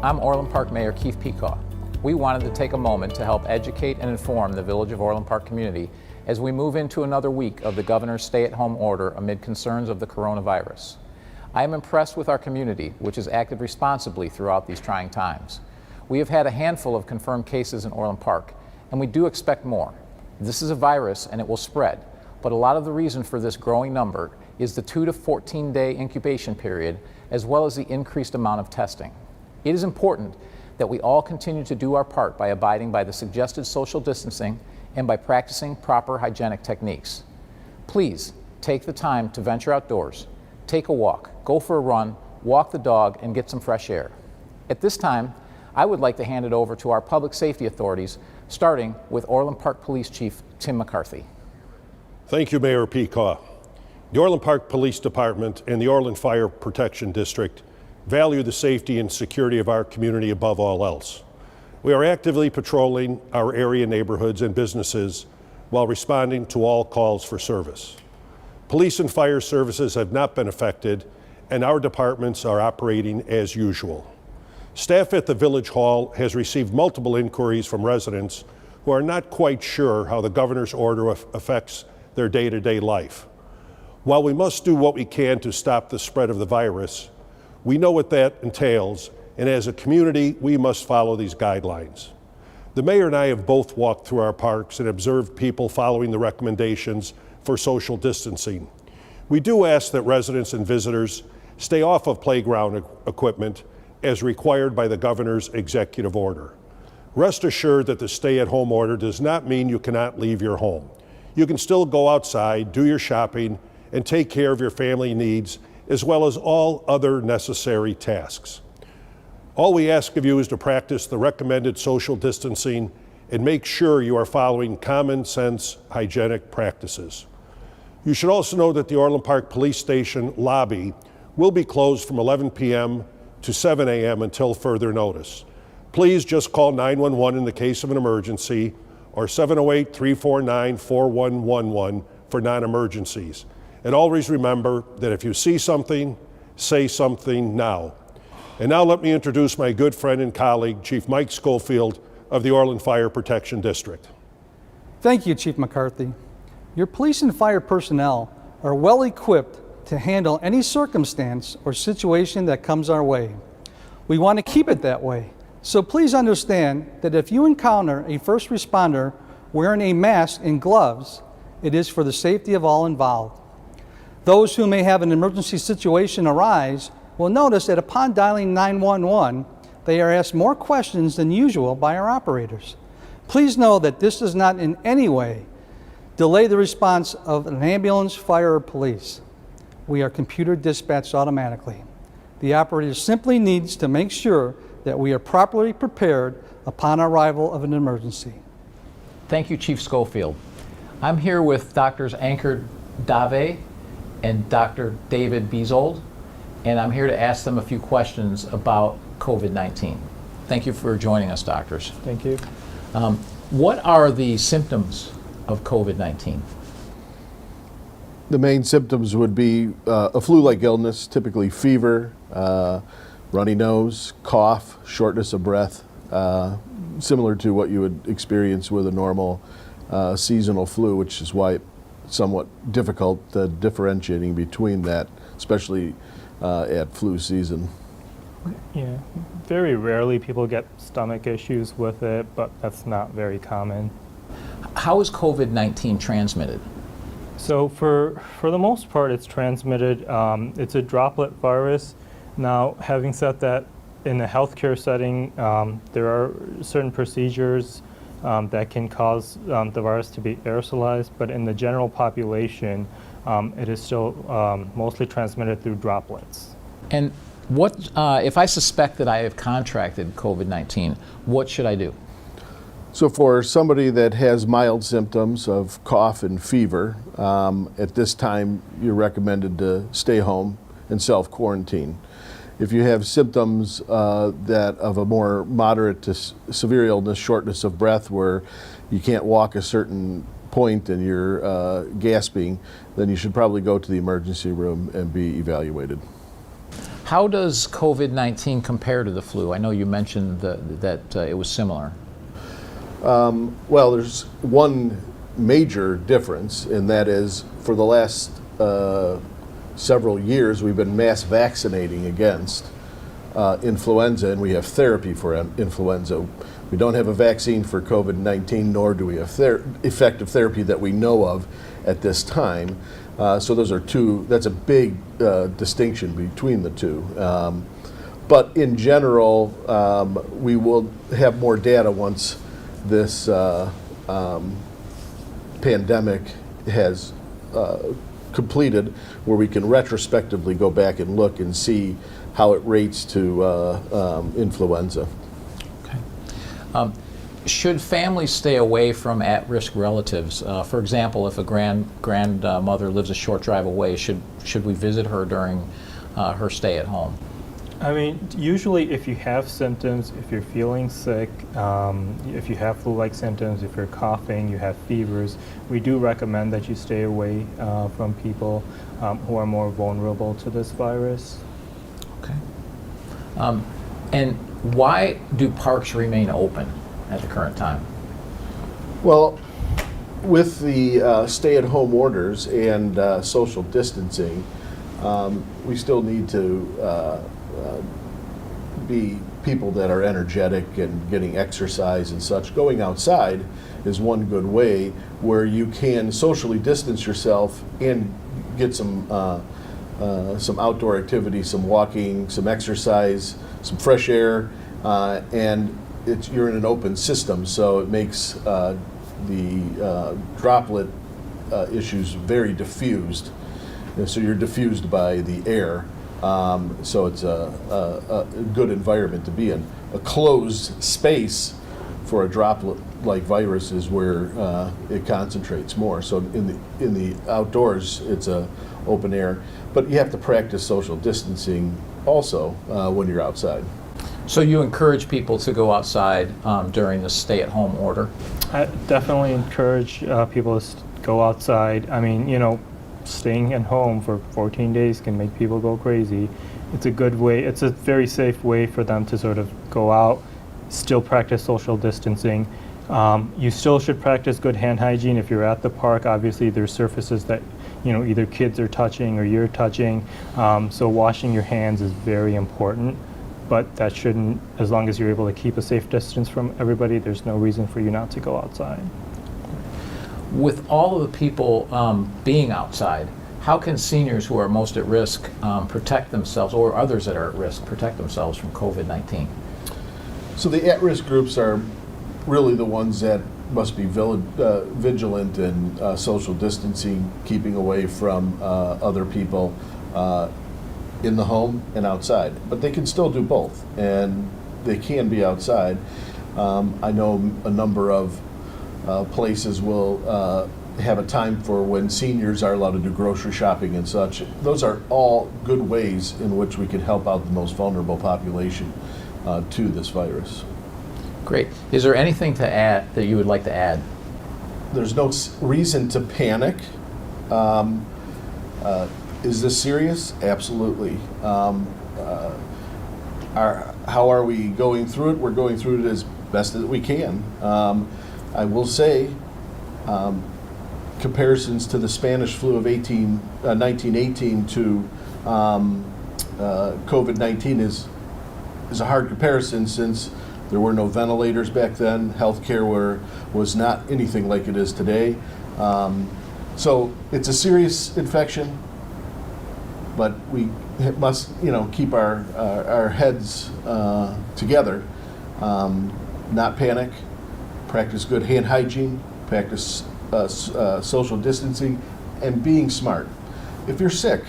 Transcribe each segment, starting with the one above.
I'm Orland Park Mayor Keith Pekau. We wanted to take a moment to help educate and inform the Village of Orland Park community as we move into another week of the governor's stay-at-home order amid concerns of the coronavirus. I am impressed with our community, which has acted responsibly throughout these trying times. We have had a handful of confirmed cases in Orland Park, and we do expect more. This is a virus and it will spread, but a lot of the reason for this growing number is the 2 to 14 day incubation period, as well as the increased amount of testing. It is important that we all continue to do our part by abiding by the suggested social distancing and by practicing proper hygienic techniques. Please take the time to venture outdoors, take a walk, go for a run, walk the dog, and get some fresh air. At this time, I would like to hand it over to our public safety authorities, starting with Orland Park Police Chief Tim McCarthy. Thank you, Mayor Pekau. The Orland Park Police Department and the Orland Fire Protection District value the safety and security of our community above all else. We are actively patrolling our area neighborhoods and businesses while responding to all calls for service. Police and fire services have not been affected, and our departments are operating as usual. Staff at the Village Hall has received multiple inquiries from residents who are not quite sure how the governor's order affects their day-to-day life. While we must do what we can to stop the spread of the virus, we know what that entails, and as a community, we must follow these guidelines. The mayor and I have both walked through our parks and observed people following the recommendations for social distancing. We do ask that residents and visitors stay off of playground equipment as required by the governor's executive order. Rest assured that the stay-at-home order does not mean you cannot leave your home. You can still go outside, do your shopping, and take care of your family needs, as well as all other necessary tasks. All we ask of you is to practice the recommended social distancing and make sure you are following common sense hygienic practices. You should also know that the Orland Park Police Station lobby will be closed from 11 p.m. to 7 a.m. until further notice. Please just call 911 in the case of an emergency or 708-349-4111 for non-emergencies. And always remember that if you see something, say something now. And now let me introduce my good friend and colleague, Chief Mike Schofield of the Orland Fire Protection District. Thank you, Chief McCarthy. Your police and fire personnel are well equipped to handle any circumstance or situation that comes our way. We want to keep it that way. So please understand that if you encounter a first responder wearing a mask and gloves, it is for the safety of all involved. Those who may have an emergency situation arise will notice that upon dialing 911, they are asked more questions than usual by our operators. Please know that this does not in any way delay the response of an ambulance, fire, or police. We are computer dispatched automatically. The operator simply needs to make sure that we are properly prepared upon arrival of an emergency. Thank you, Chief Schofield. I'm here with Drs. Ankur and Dr. David Beezhold, and I'm here to ask them a few questions about COVID-19. Thank you for joining us, doctors. Thank you. What are the symptoms of COVID-19? The main symptoms would be a flu-like illness, typically fever, runny nose, cough, shortness of breath, similar to what you would experience with a normal seasonal flu, which is why it's somewhat difficult differentiating between that, especially at flu season. Yeah, very rarely people get stomach issues with it, but that's not very common. How is COVID-19 transmitted? So for the most part, it's transmitted. It's a droplet virus. Now, having said that, in a healthcare setting, there are certain procedures that can cause the virus to be aerosolized, but in the general population, it is still mostly transmitted through droplets. And what if I suspect that I have contracted COVID-19, what should I do? So for somebody that has mild symptoms of cough and fever, at this time you're recommended to stay home and self-quarantine. If you have symptoms that of a more moderate to severe illness, shortness of breath, where you can't walk a certain point and you're gasping, then you should probably go to the emergency room and be evaluated. How does COVID-19 compare to the flu? I know you mentioned that it was similar. Well, there's one major difference, and that is for the last several years we've been mass vaccinating against influenza, and we have therapy for influenza. We don't have a vaccine for COVID-19, nor do we have effective therapy that we know of at this time. So those are two, that's a big distinction between the two. But in general, we will have more data once this pandemic has completed, where we can retrospectively go back and look and see how it rates to influenza. Okay. Should families stay away from at-risk relatives? For example, if a grandmother lives a short drive away, should we visit her during her stay at home? I mean, usually if you have symptoms, if you're feeling sick, if you have flu-like symptoms, if you're coughing, you have fevers, we do recommend that you stay away from people who are more vulnerable to this virus. Okay. And why do parks remain open at the current time? Well, with the stay-at-home orders and social distancing, we still need to be people that are energetic and getting exercise and such. Going outside is one good way where you can socially distance yourself and get some outdoor activity, some walking, some exercise, some fresh air, and you're in an open system, so it makes the droplet issues very diffused. And so you're diffused by the air, so it's a good environment to be in. A closed space for a droplet-like virus is where it concentrates more. So in the outdoors, it's open air, but you have to practice social distancing also when you're outside. So you encourage people to go outside during the stay-at-home order? I definitely encourage people to go outside. I mean, you know, staying at home for 14 days can make people go crazy. It's a good way, it's a very safe way for them to sort of go out, still practice social distancing. You still should practice good hand hygiene if you're at the park. Obviously, there's surfaces that, you know, either kids are touching or you're touching. So washing your hands is very important. But that shouldn't, as long as you're able to keep a safe distance from everybody, there's no reason for you not to go outside. With all of the people being outside, how can seniors who are most at risk protect themselves, or others that are at risk protect themselves from COVID-19? So the at-risk groups are really the ones that must be vigilant in social distancing, keeping away from other people in the home and outside. But they can still do both, and they can be outside. I know a number of places will have a time for when seniors are allowed to do grocery shopping and such. Those are all good ways in which we can help out the most vulnerable population to this virus. Great. Is there anything to add that you would like to add? There's no reason to panic. Is this serious? Absolutely. How are we going through it? We're going through it as best as we can. I will say, comparisons to the Spanish flu of 1918 to COVID-19 is a hard comparison, since there were no ventilators back then. Healthcare was not anything like it is today. So it's a serious infection, but we must, keep our heads together, not panic, practice good hand hygiene, practice social distancing, and being smart. If you're sick,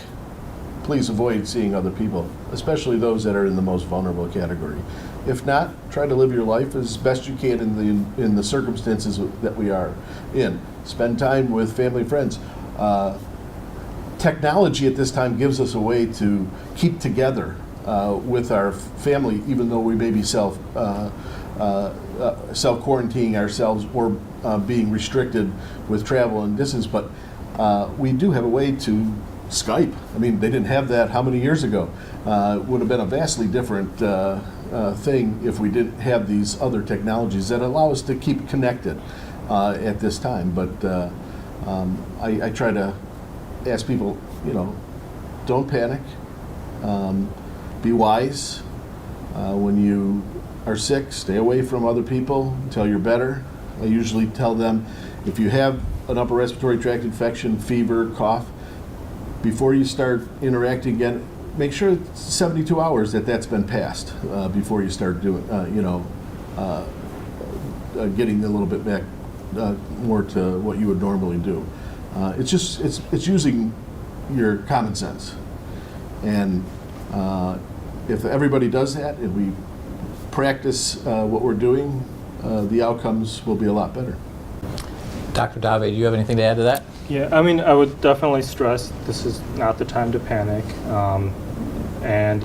please avoid seeing other people, especially those that are in the most vulnerable category. If not, try to live your life as best you can in the circumstances that we are in. Spend time with family and friends. Technology at this time gives us a way to keep together with our family, even though we may be self-quarantining ourselves or being restricted with travel and distance. But we do have a way to Skype. I mean, they didn't have that how many years ago? It would have been a vastly different thing if we didn't have these other technologies that allow us to keep connected at this time. But I try to ask people, don't panic. Be wise. When you are sick, stay away from other people until you're better. I usually tell them, if you have an upper respiratory tract infection, fever, cough, before you start interacting again, make sure it's 72 hours that's been passed before you start doing, getting a little bit back more to what you would normally do. It's using your common sense. And if everybody does that and we practice what we're doing, the outcomes will be a lot better. Dr. Dave, do you have anything to add to that? Yeah, I mean, I would definitely stress this is not the time to panic. And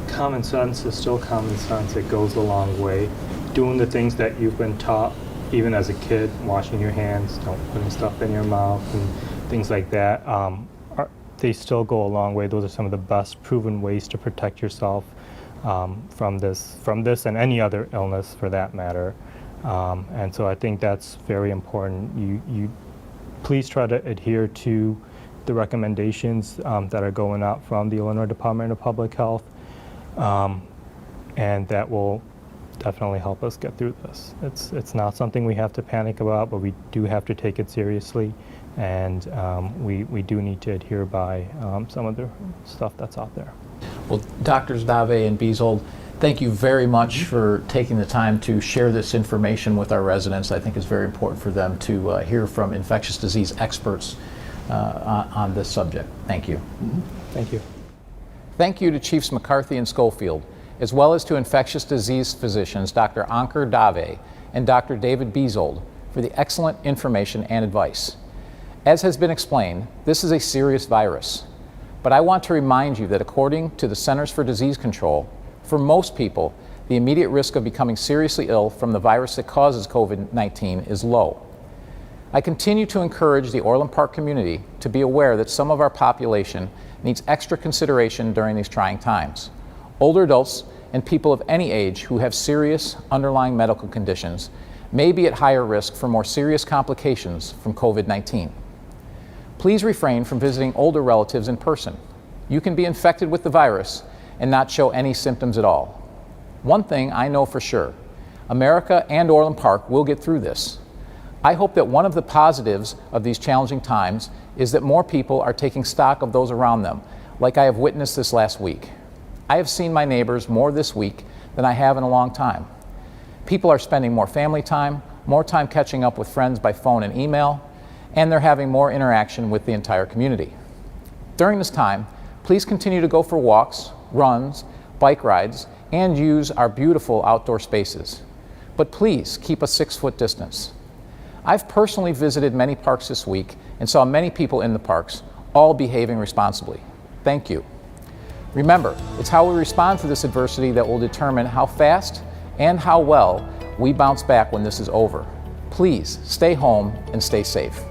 common sense is still common sense. It goes a long way. Doing the things that you've been taught, even as a kid, washing your hands, don't putting stuff in your mouth, and things like that, they still go a long way. Those are some of the best proven ways to protect yourself from this and any other illness for that matter. And so I think that's very important. You please try to adhere to the recommendations that are going out from the Illinois Department of Public Health, and that will definitely help us get through this. It's not something we have to panic about, but we do have to take it seriously, and we do need to adhere by some of the stuff that's out there. Well, Drs. Dave and Beezhold, thank you very much for taking the time to share this information with our residents. I think it's very important for them to hear from infectious disease experts on this subject. Thank you. Thank you. Thank you to Chiefs McCarthy and Schofield, as well as to infectious disease physicians Dr. Ankur Dave and Dr. David Beezhold for the excellent information and advice. As has been explained, this is a serious virus, but I want to remind you that according to the Centers for Disease Control, for most people, the immediate risk of becoming seriously ill from the virus that causes COVID-19 is low. I continue to encourage the Orland Park community to be aware that some of our population needs extra consideration during these trying times. Older adults and people of any age who have serious underlying medical conditions may be at higher risk for more serious complications from COVID-19. Please refrain from visiting older relatives in person. You can be infected with the virus and not show any symptoms at all. One thing I know for sure, America and Orland Park will get through this. I hope that one of the positives of these challenging times is that more people are taking stock of those around them, like I have witnessed this last week. I have seen my neighbors more this week than I have in a long time. People are spending more family time, more time catching up with friends by phone and email, and they're having more interaction with the entire community. During this time, please continue to go for walks, runs, bike rides, and use our beautiful outdoor spaces. But please keep a 6-foot distance. I've personally visited many parks this week and saw many people in the parks, all behaving responsibly. Thank you. Remember, it's how we respond to this adversity that will determine how fast and how well we bounce back when this is over. Please stay home and stay safe.